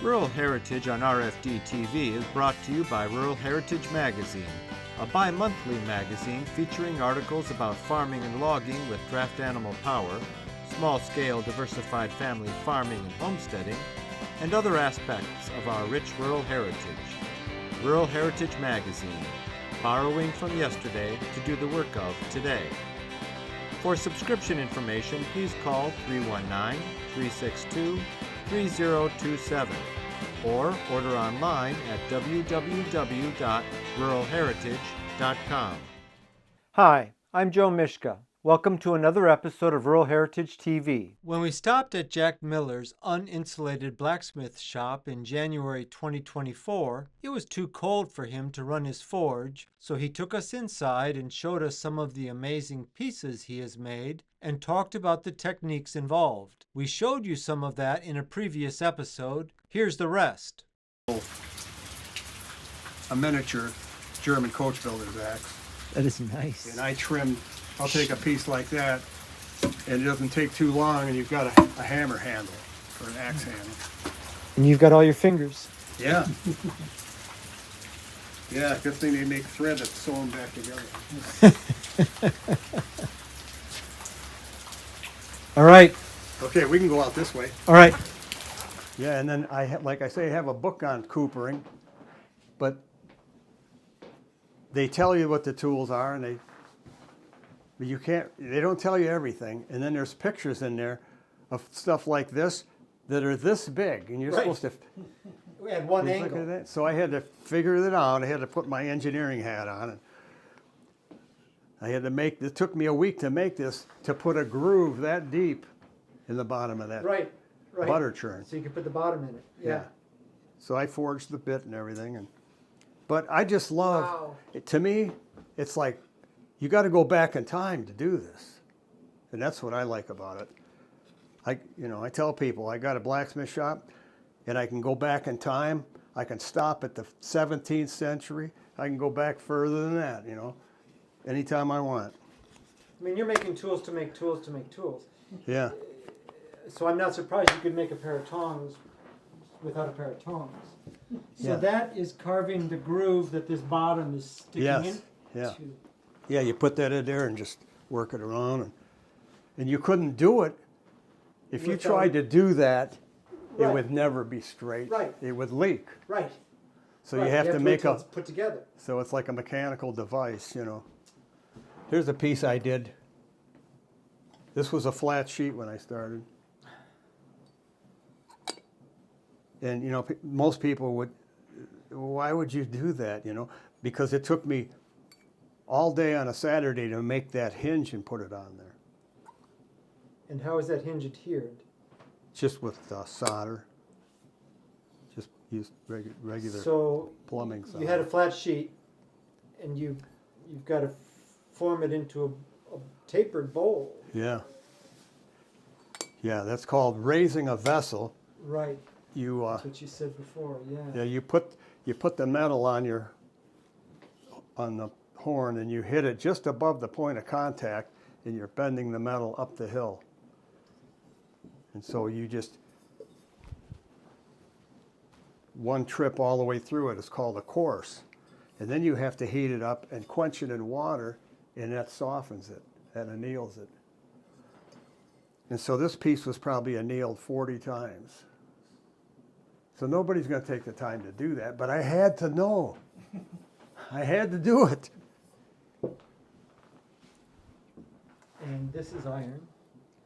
Rural Heritage on RFD TV is brought to you by Rural Heritage Magazine, a bi-monthly magazine featuring articles about farming and logging with draft animal power, small-scale diversified family farming and homesteading, and other aspects of our rich rural heritage. Rural Heritage Magazine, borrowing from yesterday to do the work of today. For subscription information, please call 319-362-3027 or order online at www.ruralheritage.com. Hi, I'm Joe Mishka. Welcome to another episode of Rural Heritage TV. When we stopped at Jack Miller's uninsulated blacksmith shop in January 2024, it was too cold for him to run his forge, so he took us inside and showed us some of the amazing pieces he has made and talked about the techniques involved. We showed you some of that in a previous episode. Here's the rest. A miniature German coach builder's axe. That is nice. And I trimmed, I'll take a piece like that, and it doesn't take too long, and you've got a hammer handle or an axe handle. And you've got all your fingers. Yeah. Yeah, good thing they make thread that's sewn back together. All right. Okay, we can go out this way. All right. Yeah, and then like I say, I have a book on coopering, but they tell you what the tools are, and they don't tell you everything. And then there's pictures in there of stuff like this that are this big, and you're supposed to. We had one look angle. at that. So I had to figure it out. I had to put my engineering hat on, and I had to make. It took me a week to make this, to put a groove that deep in the bottom of that Right. butter churn. So you can put the bottom in it. Yeah. So I forged the bit and everything, but I just love. Wow. To me, it's like you got to go back in time to do this, and that's what I like about it. I tell people I got a blacksmith shop, and I can go back in time. I can stop at the 17th century. I can go back further than that. Anytime I want. I mean, you're making tools to make tools to make tools. Yeah. So I'm not surprised you could make a pair of tongs without a pair of tongs. So Yeah. that is carving the groove that this bottom is sticking Yes. in. Yeah. Yeah, you put that in there and just work it around. And you couldn't do it. If you Without- tried to do that, it Right. would never be straight. Right. It would leak. Right. So you have to make wait till a, it's put together. so it's like a mechanical device, Here's a piece I did. This was a flat sheet when I started. And, most people would, why would you do that, Because it took me all day on a Saturday to make that hinge and put it on there. And how is that hinge adhered? Just with solder. Just use regular So plumbing solder. you had a flat sheet, and you've got to form it into a tapered bowl. Yeah. Yeah, that's called raising a vessel. Right. You That's what you said before. Yeah. yeah, you put the metal on the horn, and you hit it just above the point of contact, and you're bending the metal up the hill. And so you just one trip all the way through it is called a course. And then you have to heat it up and quench it in water, and that softens it, that anneals it. And so this piece was probably annealed 40 times. So nobody's going to take the time to do that, but I had to know. I had to do it. And this is iron.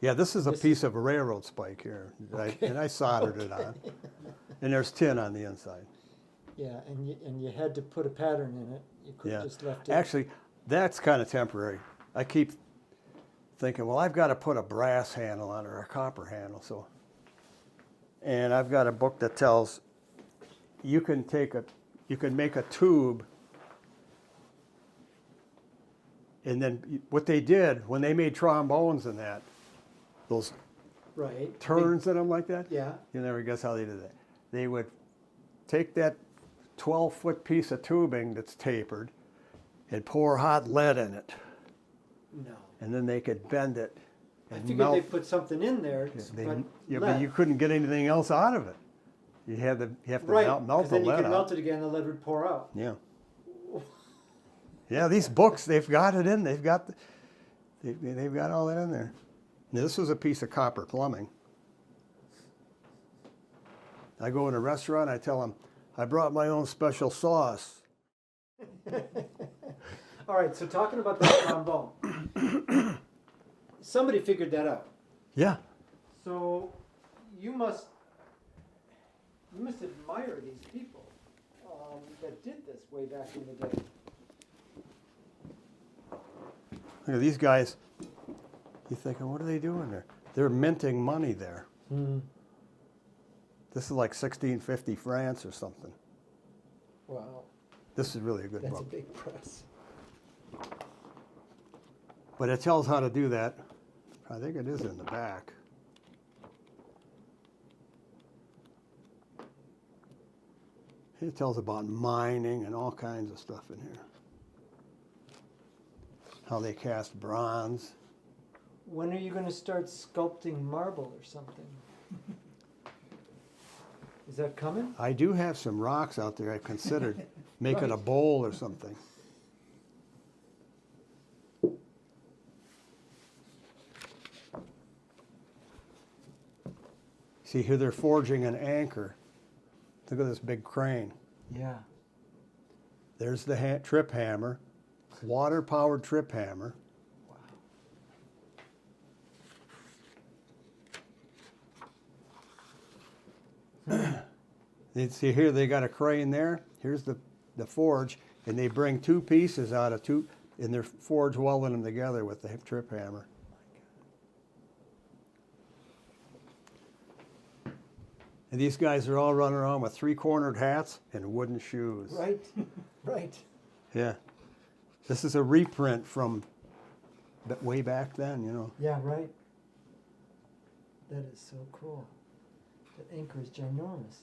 Yeah, this is a piece of a railroad spike here, and I soldered it on. And there's tin on the inside. Yeah, and you had to put a pattern in it. You could have just left it. Actually, that's kind of temporary. I keep thinking, well, I've got to put a brass handle on it or a copper handle. And I've got a book that tells you can make a tube, and then what they did when they made trombones and that, those right. turns in them like that. Yeah. You never guess how they did that. They would take that 12-foot piece of tubing that's tapered and pour hot lead in it. No. And then they could bend it I and figured melt. they put something in there. But you couldn't get anything else out of it. You have to Right, melt 'cause the then you lead can melt out. it again, the lead would pour out. Yeah. Yeah, these books, they've got it in. They've got all that in there. Now, this was a piece of copper plumbing. I go in a restaurant, I tell them, I brought my own special sauce. All right, so talking about that trombone, somebody figured that out. Yeah. So you must admire these people that did this way back in the day. Look at these guys. You're thinking, what are they doing there? They're minting money there. Mm-hmm. This is like 1650 France or something. Wow, This is really a good that's book. a big press. But it tells how to do that. I think it is in the back. It tells about mining and all kinds of stuff in here. How they cast bronze. When are you going to start sculpting marble or something? Is that coming? I do have some rocks out there I've considered making Right. a bowl or something. See, here they're forging an anchor. Look at this big crane. Yeah. There's the trip hammer, water-powered trip hammer. You see here, they got a crane there. Here's the forge, and they bring two pieces out of two, and they're forge welding them together with the trip hammer. And these guys are all running around with three-cornered hats and wooden shoes. Right, right. Yeah. This is a reprint from way back then, you know. Yeah, right. That is so cool. That anchor is ginormous.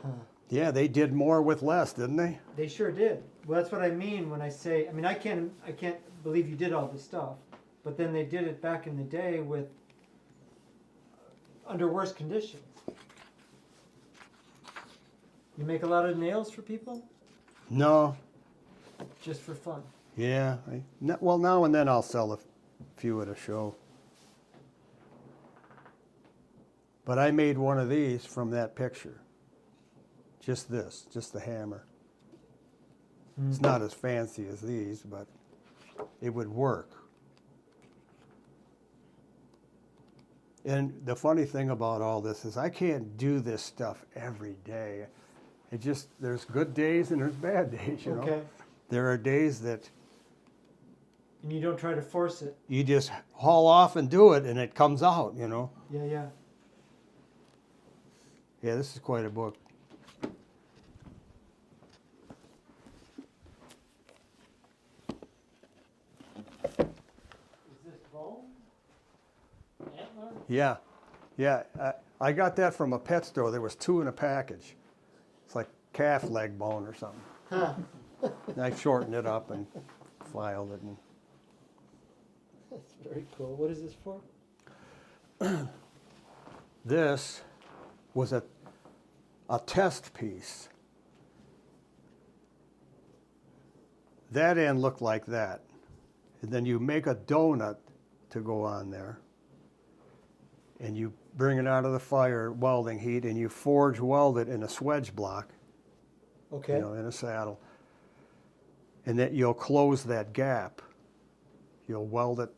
Huh. Yeah, they did more with less, didn't they? They sure did. Well, that's what I mean when I say. I mean, I can't believe you did all this stuff, but then they did it back in the day with under worse conditions. You make a lot of nails for people, No. just for fun. Yeah. Well, now and then I'll sell a few at a show. But I made one of these from that picture. Just this, just the hammer. It's not as fancy as these, but it would work. And the funny thing about all this is I can't do this stuff every day. There's good days and there's bad days, you know. Okay. There are days that And you don't try to force it. you just haul off and do it and it comes out, you know. Yeah, yeah. Yeah, this is quite a book. Is this bone? Antler? Yeah, yeah. I got that from a pet store. There was 2 in a package. It's like calf leg bone or something. Huh. And I shortened it up and filed it. And That's very cool. What is this for? this was a test piece. That end looked like that. And then you make a donut to go on there. And you bring it out of the fire, welding heat, and you forge weld it in a swedge block. Okay. You know, in a saddle. And that you'll close that gap. You'll weld it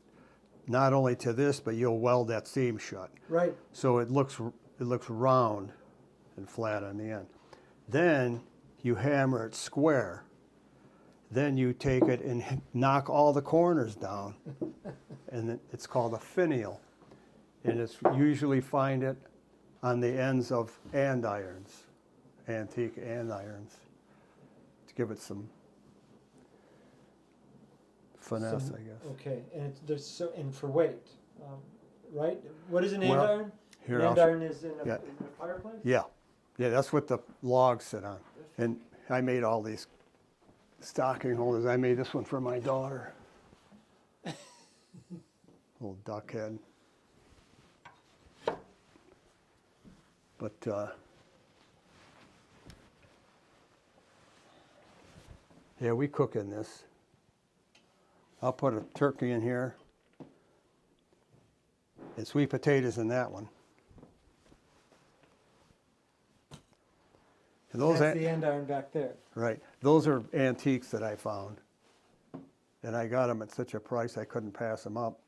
not only to this, but you'll weld that seam shut. Right. So it looks round and flat on the end. Then you hammer it square. Then you take it and knock all the corners down. And it's called a finial. And it's usually find it on the ends of andirons, antique andirons, to give it some finesse, I guess. Okay, and and for weight, right? What is an Well, andiron? here, An I'll andiron is in a yeah. fireplace? Yeah, that's what the logs sit on. And I made all these stocking holders. I made this one for my daughter. Little duck head. But yeah, we cook in this. I'll put a turkey in here and sweet potatoes in that one. And those That's the andiron back there. right. Those are antiques that I found. And I got them at such a price I couldn't pass them up.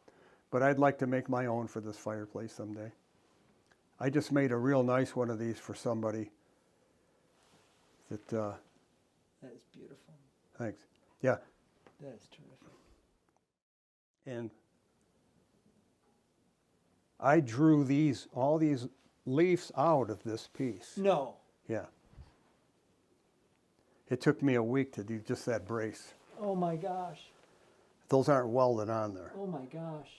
But I'd like to make my own for this fireplace someday. I just made a real nice one of these for somebody. That That is beautiful. thanks. Yeah. That is terrific. And I drew all these leaves out of this piece. No. Yeah. It took me a week to do just that brace. Oh my gosh. Those aren't welded on there. Oh my gosh.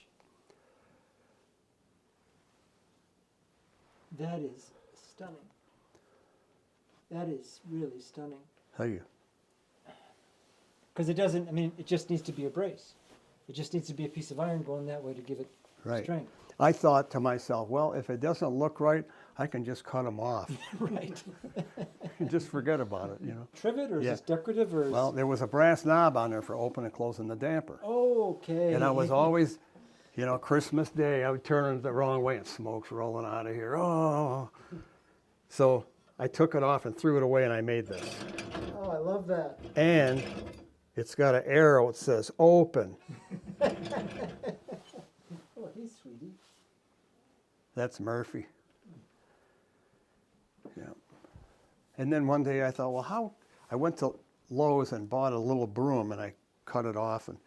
That is stunning. That is really stunning. Thank you. Because it doesn't, I mean, it just needs to be a brace. It just needs to be a piece of iron going that way to give it Right. strength. I thought to myself, well, if it doesn't look right, I can just cut them off. Right. Just forget about it, you know. Trivet, or is Yeah. this decorative, or is... Well, there was a brass knob on there for opening and closing the damper. Oh, okay. And I was always, you know, Christmas Day, I would turn it the wrong way and smoke's rolling out of here. Oh. So I took it off and threw it away and I made this. Oh, I love that. And it's got an arrow that says open. Oh, hey, sweetie. That's Murphy. Yeah. And then one day I thought, well, I went to Lowe's and bought a little broom and I cut it off, and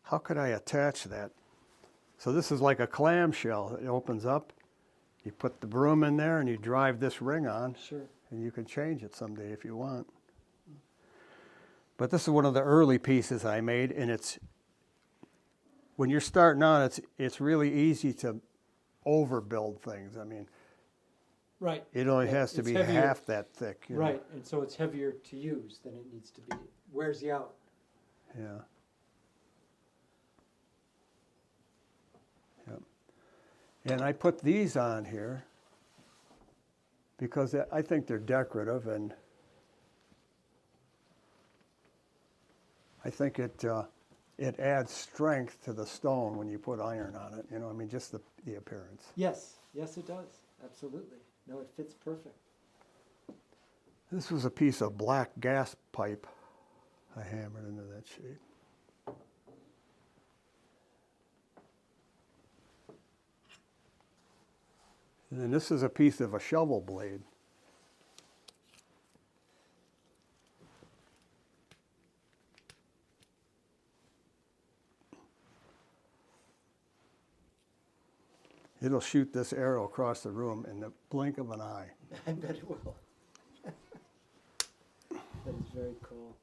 how could I attach that? So this is like a clamshell. It opens up, you put the broom in there and you drive this ring on, Sure. and you can change it someday if you want. But this is one of the early pieces I made, and when you're starting out, it's really easy to overbuild things. I mean, Right. it only has to It's be heavier. half that thick. You know? Right, and so it's heavier to use than it needs to be. It wears you out. Yeah. Yep. And I put these on here because I think they're decorative, and I think it adds strength to the stone when you put iron on it. You know, I mean, just the appearance. Yes, yes, it does. Absolutely. No, it fits perfect. This was a piece of black gas pipe I hammered into that shape. And then this is a piece of a shovel blade. It'll shoot this arrow across the room in the blink of an eye. I bet it will. That is very cool.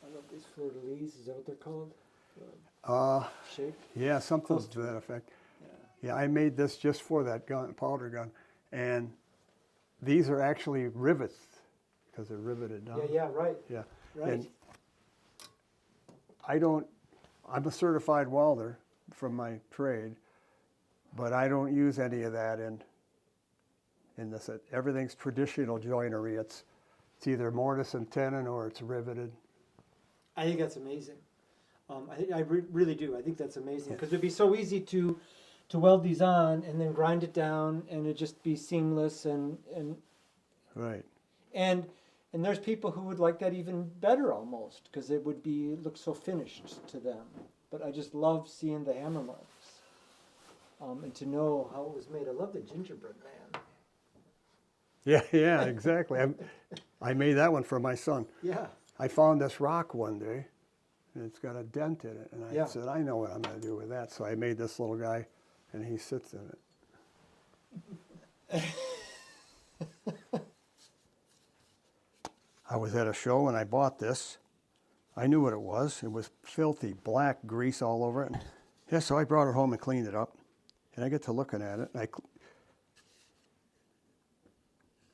I love these fleur-de-lis. Is that what they're called? Shape? Yeah, something Close to to that effect. Yeah. Yeah, I made this just for that gun, powder gun, and these are actually rivets because they're riveted down. Yeah, right. Yeah. Right. And I'm a certified welder from my trade, but I don't use any of that in this. Everything's traditional joinery. It's either mortise and tenon or it's riveted. I think that's amazing. I really do. I think that's amazing because it'd be so easy to weld these on and then grind it down and it'd just be seamless and Right. and there's people who would like that even better almost because it would look so finished to them. But I just love seeing the hammer marks and to know how it was made. I love the gingerbread man. Yeah, exactly. I made that one for my son. Yeah. I found this rock one day, and it's got a dent in it, and I Yeah. said, I know what I'm going to do with that. So I made this little guy, and he sits in it. I was at a show, and I bought this. I knew what it was. It was filthy black grease all over it. Yeah, so I brought it home and cleaned it up, and I get to looking at it, and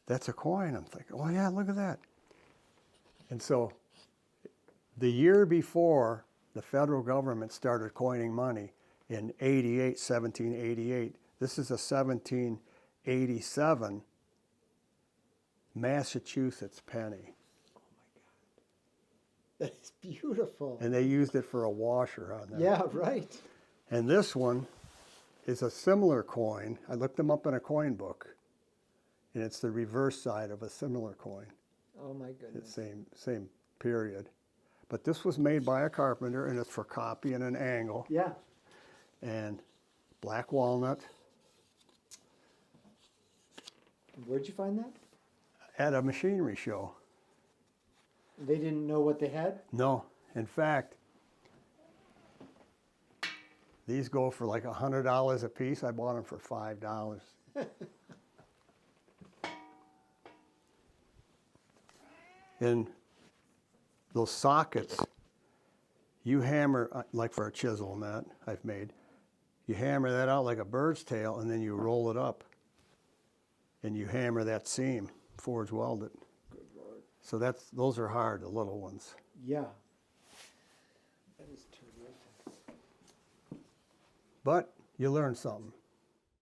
that's a coin. I'm thinking, oh yeah, look at that. And so the year before the federal government started coining money in 1788, This is a 1787 Massachusetts penny. That is beautiful. And they used it for a washer on there. Yeah, right. And this one is a similar coin. I looked them up in a coin book. And it's the reverse side of a similar coin. Oh my goodness. Same period. But this was made by a carpenter, and it's for copying an angle. Yeah. And black walnut. Where'd you find that? At a machinery show. They didn't know what they had? No. In fact, these go for like $100 a piece. I bought them for $5. And those sockets, you hammer, like for a chisel and that I've made, you hammer that out like a bird's tail, and then you roll it up. And you hammer that seam, forge weld it. Good Lord. So those are hard, the little ones. Yeah. That is terrific. But you learn something.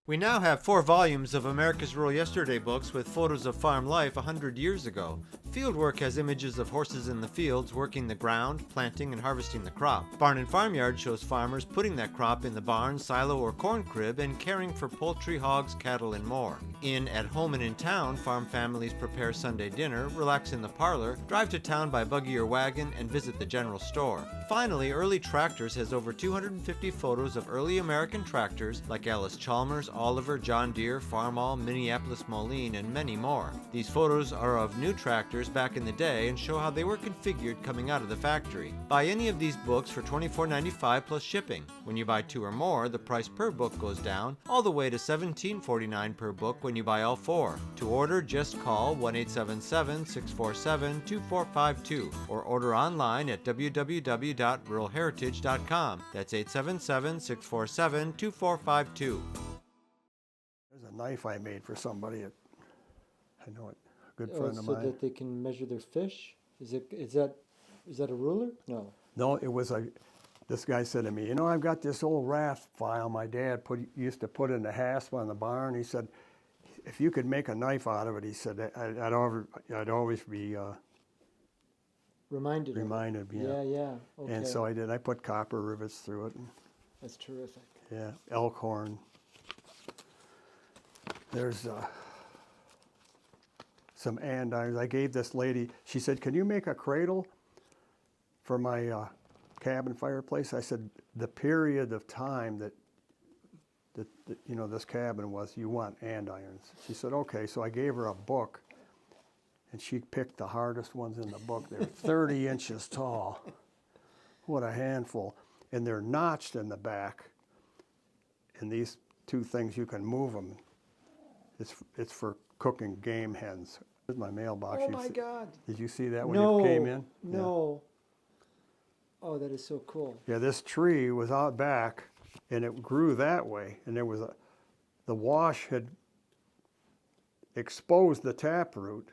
We now have 4 volumes of America's Rural Yesterday books with photos of farm life 100 years ago. Fieldwork has images of horses in the fields working the ground, planting and harvesting the crop. Barn and Farmyard shows farmers putting that crop in the barn, silo, or corn crib and caring for poultry, hogs, cattle, and more. In At Home and in Town, farm families prepare Sunday dinner, relax in the parlor, drive to town by buggy or wagon, and visit the general store. Finally, Early Tractors has over 250 photos of early American tractors like Alice Chalmers, Oliver, John Deere, Farmall, Minneapolis Moline, and many more. These photos are of new tractors back in the day and show how they were configured coming out of the factory. Buy any of these books for $24.95 plus shipping. When you buy 2 or more, the price per book goes down, all the way to $17.49 per book when you buy all 4. To order, just call 1-877-647-2452 or order online at www.ruralheritage.com. That's 877-647-2452. There's a knife I made for somebody. I know it. A good friend of So mine. that they can measure their fish? Is that a ruler? No. No, it was this guy said to me, you know, I've got this old raft file my dad used to put in the hasp on the barn. He said, if you could make a knife out of it, he said, I'd always be Reminded. Yeah. Yeah. Okay. And so I did. I put copper rivets through it. That's terrific. Yeah, elk horn. There's some andirons. I gave this lady, she said, can you make a cradle for my cabin fireplace? I said, the period of time that you know, this cabin was, you want andirons. She said, okay. So I gave her a book, and she picked the hardest ones in the book. They're 30 inches tall. What a handful. And they're notched in the back. And these 2 things, you can move them. It's for cooking game hens. Here's my mailbox. Oh my God. Did you see that when you came in? No. Yeah. Oh, that is so cool. Yeah, this tree was out back, and it grew that way. And there was the wash had exposed the taproot,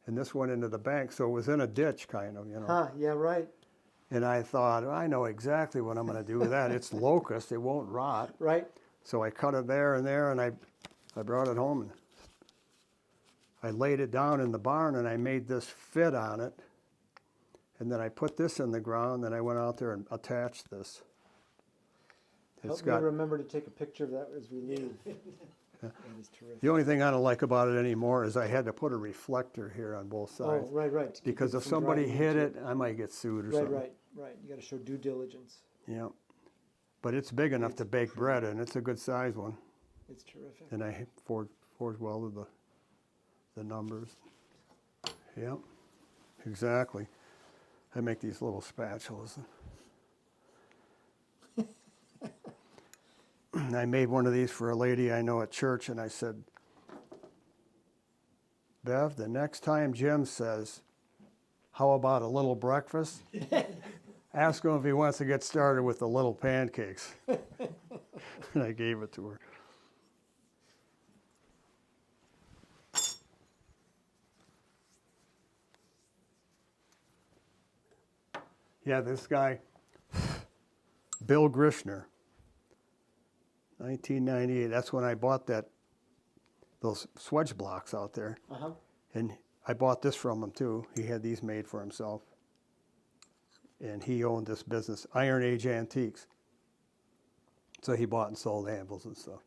and this went into the bank, so it was in a ditch, kind of, you know. Huh? Yeah, right. And I thought, I know exactly what I'm going to do with that. It's locust; it won't rot. Right. So I cut it there, and I brought it home, and I laid it down in the barn, and I made this fit on it. And then I put this in the ground, and I went out there and attached this. Help me remember to take a picture of that as we leave. That is terrific. The only thing I don't like about it anymore is I had to put a reflector here on both sides. Oh, right. Because if somebody hit it, I might get sued or something. Right. You got to show due diligence. Yeah. But it's big enough to bake bread in. It's a good size one. It's terrific. And I forge welded the numbers. Yep, exactly. I make these little spatulas. I made one of these for a lady I know at church, and I said, Bev, the next time Jim says, how about a little breakfast? Ask him if he wants to get started with the little pancakes. And I gave it to her. Yeah, this guy, Bill Grishner, 1998. That's when I bought those swedge blocks out there. Uh-huh. And I bought this from him too. He had these made for himself. And he owned this business, Iron Age Antiques. So he bought and sold anvils and stuff.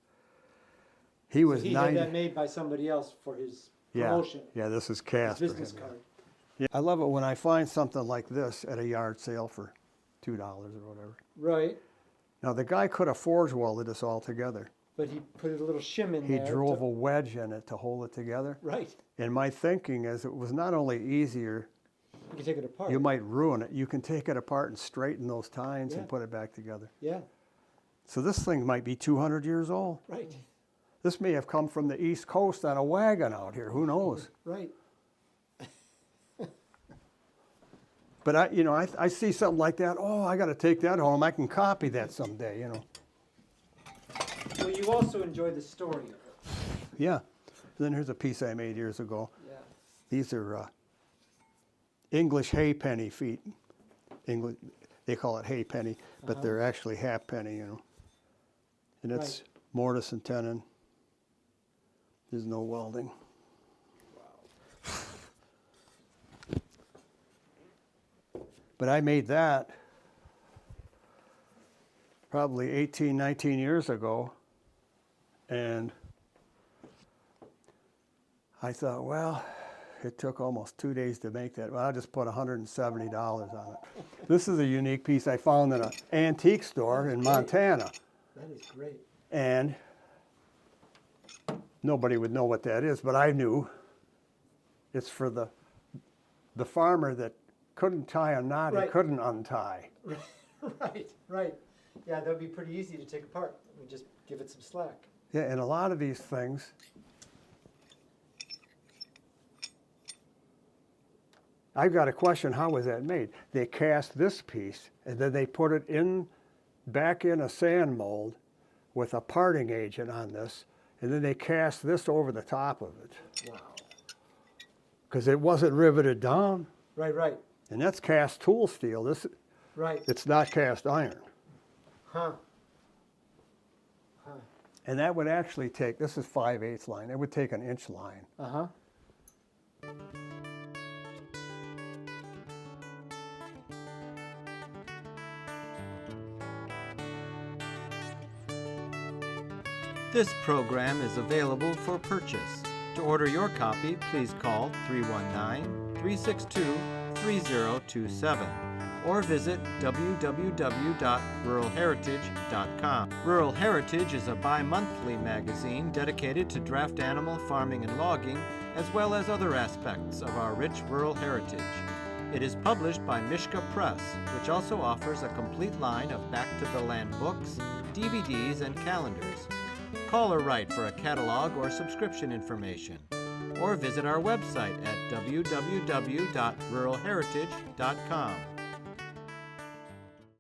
He was He had that made by somebody else for his promotion. Yeah, this is cast. His business card. Yeah, I love it when I find something like this at a yard sale for $2 or whatever. Right. Now the guy could have forge welded this all together. But he put a little shim in He there. drove a wedge in it to hold it together. Right. And my thinking is it was not only easier, You can take it apart. you might ruin it. You can take it apart and straighten those tines Yeah. and put it back together. Yeah. So this thing might be 200 years old. Right. This may have come from the East Coast on a wagon out here. Who knows? Right. But I see something like that. Oh, I got to take that home. I can copy that someday. Well, you also enjoy the story of it. Yeah. Then here's a piece I made years ago. Yeah. These are English halfpenny feet. English, they call it halfpenny, but they're actually halfpenny. And it's mortise and tenon. There's no welding. But I made that probably 18, 19 years ago. And I thought, well, it took almost 2 days to make that. Well, I'll just put $170 on it. This is a unique piece I found in an antique store in Montana. That is great. And nobody would know what that is, but I knew. It's for the farmer that couldn't tie a knot he couldn't untie. Right. Yeah, that would be pretty easy to take apart. We just give it some slack. Yeah, and a lot of these things, I've got a question, how was that made? They cast this piece, and then they put it back in a sand mold with a parting agent on this, and then they cast this over the top of it. Wow. Because it wasn't riveted down. Right. And that's cast tool steel. It's not cast iron. Huh. And that would actually take, this is 5/8 line, it would take an inch line. Uh-huh. This program is available for purchase. To order your copy, please call 319-362-3027 or visit www.ruralheritage.com. Rural Heritage is a bi-monthly magazine dedicated to draft animal farming and logging, as well as other aspects of our rich rural heritage. It is published by Mishka Press, which also offers a complete line of back-to-the-land books, DVDs, and calendars. Call or write for a catalog or subscription information, or visit our website at www.ruralheritage.com.